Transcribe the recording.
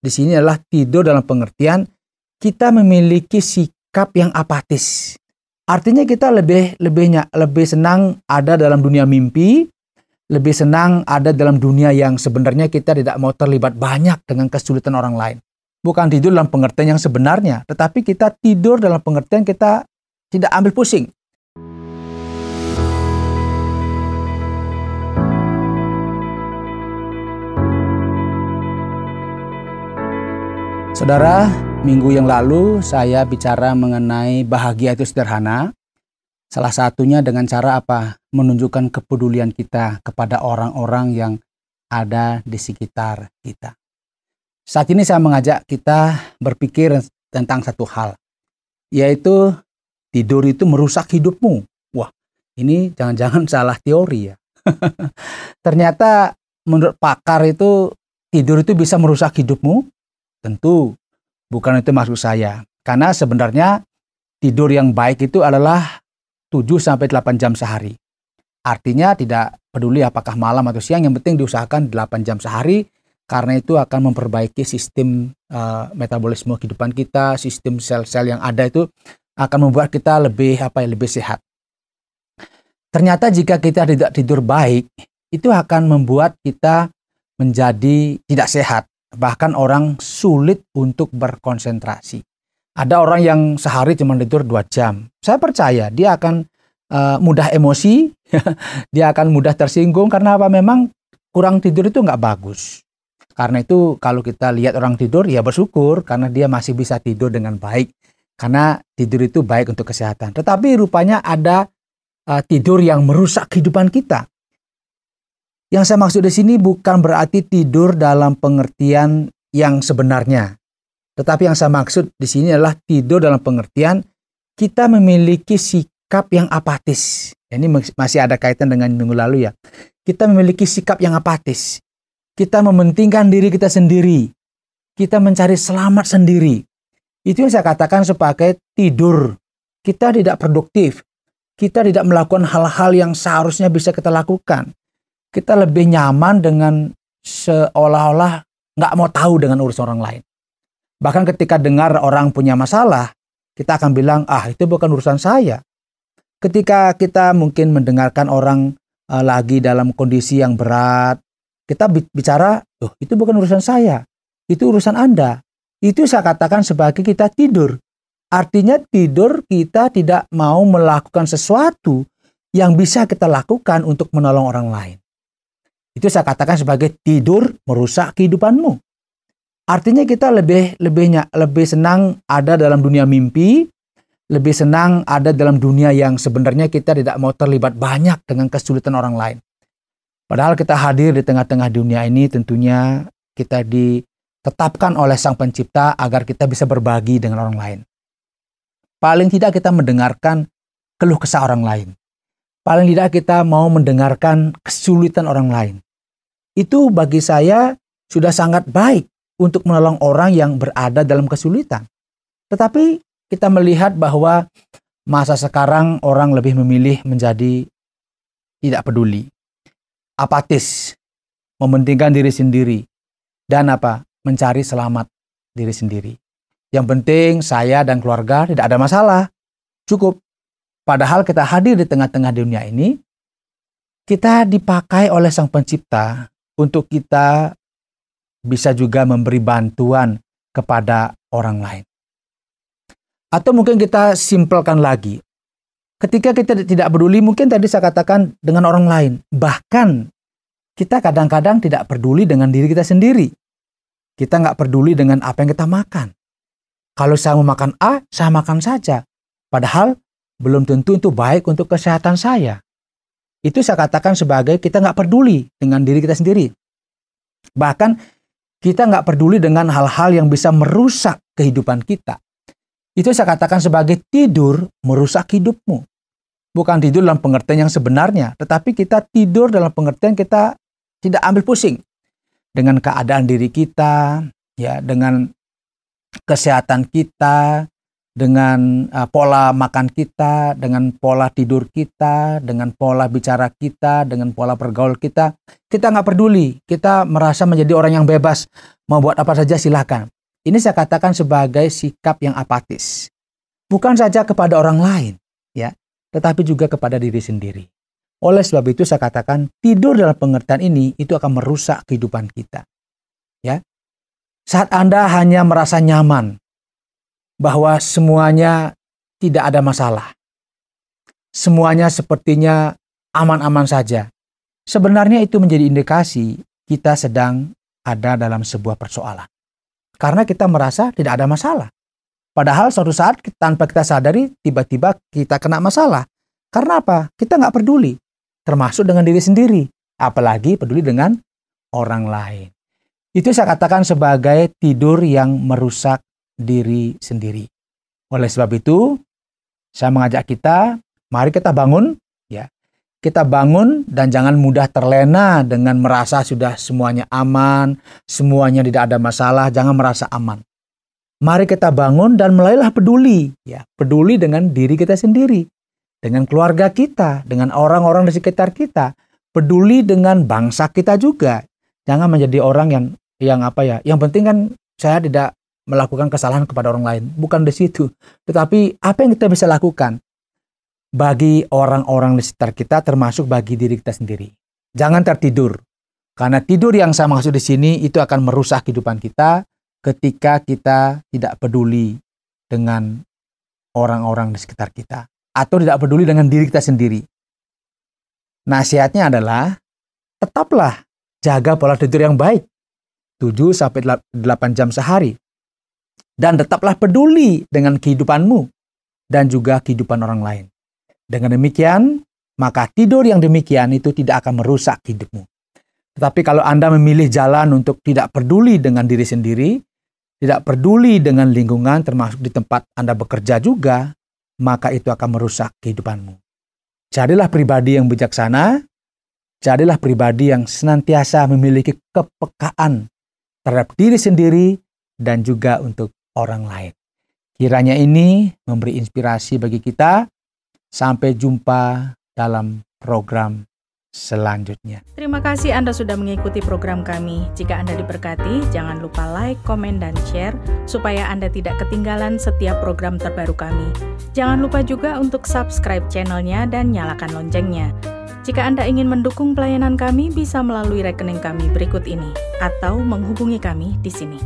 di sini adalah tidur dalam pengertian kita memiliki sikap yang apatis. Artinya kita lebih senang ada dalam dunia mimpi, lebih senang ada dalam dunia yang sebenarnya kita tidak mau terlibat banyak dengan kesulitan orang lain. Bukan tidur dalam pengertian yang sebenarnya, tetapi kita tidur dalam pengertian kita tidak ambil pusing. Saudara, minggu yang lalu saya bicara mengenai bahagia itu sederhana. Salah satunya dengan cara apa? Menunjukkan kepedulian kita kepada orang-orang yang ada di sekitar kita. Saat ini saya mengajak kita berpikir tentang satu hal, yaitu tidur itu merusak hidupmu. Wah, ini jangan-jangan salah teori ya. Ternyata menurut pakar itu tidur itu bisa merusak hidupmu. Tentu bukan itu maksud saya. Karena sebenarnya tidur yang baik itu adalah 7-8 jam sehari. Artinya tidak peduli apakah malam atau siang, yang penting diusahakan 8 jam sehari. Karena itu akan memperbaiki sistem metabolisme kehidupan kita, sistem sel-sel yang ada itu akan membuat kita lebih sehat. Ternyata jika kita tidak tidur baik, itu akan membuat kita menjadi tidak sehat. Bahkan orang sulit untuk berkonsentrasi. Ada orang yang sehari cuma tidur 2 jam. Saya percaya dia akan mudah emosi, dia akan mudah tersinggung karena apa? Memang kurang tidur itu nggak bagus. Karena itu kalau kita lihat orang tidur, ya bersyukur karena dia masih bisa tidur dengan baik. Karena tidur itu baik untuk kesehatan. Tetapi rupanya ada tidur yang merusak kehidupan kita. Yang saya maksud di sini bukan berarti tidur dalam pengertian yang sebenarnya. Tetapi yang saya maksud di sini adalah tidur dalam pengertian kita memiliki sikap yang apatis. Ini masih ada kaitan dengan minggu lalu ya. Kita memiliki sikap yang apatis. Kita mementingkan diri kita sendiri. Kita mencari selamat sendiri. Itu yang saya katakan sebagai tidur. Kita tidak produktif. Kita tidak melakukan hal-hal yang seharusnya bisa kita lakukan. Kita lebih nyaman dengan seolah-olah nggak mau tahu dengan urusan orang lain. Bahkan ketika dengar orang punya masalah, kita akan bilang, itu bukan urusan saya. Ketika kita mungkin mendengarkan orang lagi dalam kondisi yang berat, kita bicara, itu bukan urusan saya, itu urusan Anda. Itu saya katakan sebagai kita tidur. Artinya tidur kita tidak mau melakukan sesuatu yang bisa kita lakukan untuk menolong orang lain. Itu saya katakan sebagai tidur merusak kehidupanmu. Artinya kita lebih senang ada dalam dunia mimpi, lebih senang ada dalam dunia yang sebenarnya kita tidak mau terlibat banyak dengan kesulitan orang lain. Padahal kita hadir di tengah-tengah dunia ini tentunya kita ditetapkan oleh Sang Pencipta agar kita bisa berbagi dengan orang lain. Paling tidak kita mendengarkan keluh kesah orang lain. Paling tidak kita mau mendengarkan kesulitan orang lain. Itu bagi saya sudah sangat baik untuk menolong orang yang berada dalam kesulitan. Tetapi kita melihat bahwa masa sekarang orang lebih memilih menjadi tidak peduli, apatis, mementingkan diri sendiri, dan mencari selamat diri sendiri. Yang penting saya dan keluarga tidak ada masalah, cukup. Padahal kita hadir di tengah-tengah dunia ini, kita dipakai oleh Sang Pencipta untuk kita bisa juga memberi bantuan kepada orang lain. Atau mungkin kita simpelkan lagi. Ketika kita tidak peduli, mungkin tadi saya katakan dengan orang lain. Bahkan kita kadang-kadang tidak peduli dengan diri kita sendiri. Kita nggak peduli dengan apa yang kita makan. Kalau saya mau makan A, saya makan saja. Padahal belum tentu itu baik untuk kesehatan saya. Itu saya katakan sebagai kita nggak peduli dengan diri kita sendiri. Bahkan kita nggak peduli dengan hal-hal yang bisa merusak kehidupan kita. Itu saya katakan sebagai tidur merusak hidupmu. Bukan tidur dalam pengertian yang sebenarnya, tetapi kita tidur dalam pengertian kita tidak ambil pusing dengan keadaan diri kita, ya, dengan kesehatan kita, dengan pola makan kita, dengan pola tidur kita, dengan pola bicara kita, dengan pola pergaul kita. Kita nggak peduli, kita merasa menjadi orang yang bebas, mau buat apa saja silakan. Ini saya katakan sebagai sikap yang apatis. Bukan saja kepada orang lain, ya, tetapi juga kepada diri sendiri. Oleh sebab itu saya katakan tidur dalam pengertian ini itu akan merusak kehidupan kita. Ya. Saat Anda hanya merasa nyaman bahwa semuanya tidak ada masalah. Semuanya sepertinya aman-aman saja. Sebenarnya itu menjadi indikasi kita sedang ada dalam sebuah persoalan. Karena kita merasa tidak ada masalah. Padahal suatu saat tanpa kita sadari tiba-tiba kita kena masalah. Karena apa? Kita nggak peduli. Termasuk dengan diri sendiri. Apalagi peduli dengan orang lain. Itu saya katakan sebagai tidur yang merusak diri sendiri. Oleh sebab itu, saya mengajak kita, mari kita bangun, ya. Kita bangun dan jangan mudah terlena dengan merasa sudah semuanya aman, semuanya tidak ada masalah, jangan merasa aman. Mari kita bangun dan mulailah peduli, ya. Peduli dengan diri kita sendiri, dengan keluarga kita, dengan orang-orang di sekitar kita, peduli dengan bangsa kita juga. Jangan menjadi orang yang apa ya? Yang penting kan saya tidak melakukan kesalahan kepada orang lain. Bukan di situ. Tetapi apa yang kita bisa lakukan bagi orang-orang di sekitar kita termasuk bagi diri kita sendiri. Jangan tertidur. Karena tidur yang saya maksud di sini itu akan merusak kehidupan kita ketika kita tidak peduli dengan orang-orang di sekitar kita. Atau tidak peduli dengan diri kita sendiri. Nasihatnya adalah tetaplah jaga pola tidur yang baik. 7-8 jam sehari. Dan tetaplah peduli dengan kehidupanmu dan juga kehidupan orang lain. Dengan demikian, maka tidur yang demikian itu tidak akan merusak hidupmu. Tetapi kalau Anda memilih jalan untuk tidak peduli dengan diri sendiri, tidak peduli dengan lingkungan termasuk di tempat Anda bekerja juga, maka itu akan merusak kehidupanmu. Jadilah pribadi yang bijaksana, jadilah pribadi yang senantiasa memiliki kepekaan terhadap diri sendiri dan juga untuk orang lain. Kiranya ini memberi inspirasi bagi kita. Sampai jumpa dalam program selanjutnya. Terima kasih Anda sudah mengikuti program kami. Jika Anda diberkati, jangan lupa like, komen, dan share supaya Anda tidak ketinggalan setiap program terbaru kami. Jangan lupa juga untuk subscribe channelnya dan nyalakan loncengnya. Jika Anda ingin mendukung pelayanan kami, bisa melalui rekening kami berikut ini atau menghubungi kami di sini.